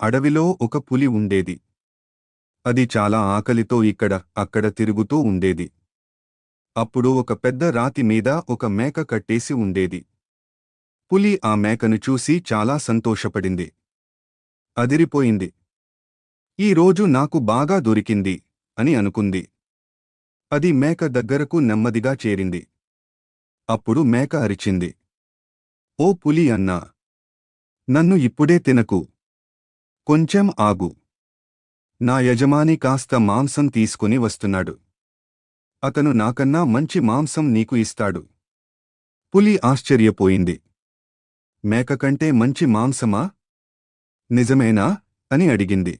అడవిలో ఒక పులి ఉండేది. అది చాలా ఆకలితో ఇక్కడ అక్కడ తిరుగుతూ ఉండేది. అప్పుడు ఒక పెద్ద రాతి మీద ఒక మేక కట్టేసి ఉండేది. పులి ఆ మేకను చూసి చాలా సంతోషపడింది. అదిరిపోయింది. ఈ రోజు నాకు బాగా దొరికింది అని అనుకుంది. అది మేక దగ్గరకు నెమ్మదిగా చేరింది. అప్పుడు మేక అరిచింది. ఓ పులి అన్నా! నన్ను ఇప్పుడే తినకు. కొంచెం ఆగు. నా యజమాని కాస్త మాంసం తీసుకుని వస్తున్నాడు. అతను నాకన్నా మంచి మాంసం నీకు ఇస్తాడు. పులి ఆశ్చర్యపోయింది. మేక కంటే మంచి మాంసమా? నిజమేనా? అని అడిగింది.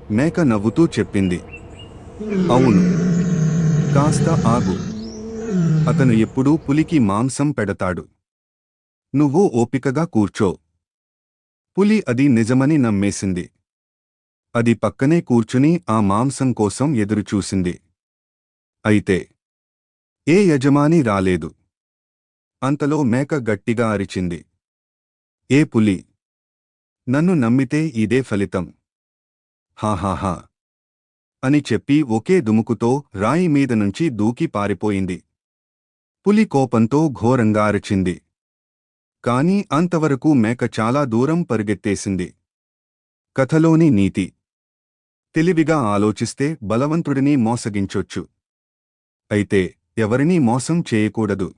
మేక నవ్వుతూ చెప్పింది. అవును. కాస్త ఆగు. అతను ఎప్పుడూ పులికి మాంసం పెడతాడు. నువ్వు ఓపికగా కూర్చో. పులి అది నిజమని నమ్మేసింది. అది పక్కనే కూర్చుని ఆ మాంసం కోసం ఎదురుచూసింది. అయితే ఏ యజమాని రాలేదు. అంతలో మేక గట్టిగా అరిచింది. ఏ పులి! నన్ను నమ్మితే ఇదే ఫలితం. హాహాహా అని చెప్పి ఒకే దుముకుతో రాయి మీద నుంచి దూకి పారిపోయింది. పులి కోపంతో ఘోరంగా అరిచింది. కాని అంతవరకు మేక చాలా దూరం పరుగెత్తేసింది. కథలోని నీతి: తెలివిగా ఆలోచిస్తే బలవంతుడిని మోసగించొచ్చు. అయితే ఎవరినీ మోసం చేయకూడదు.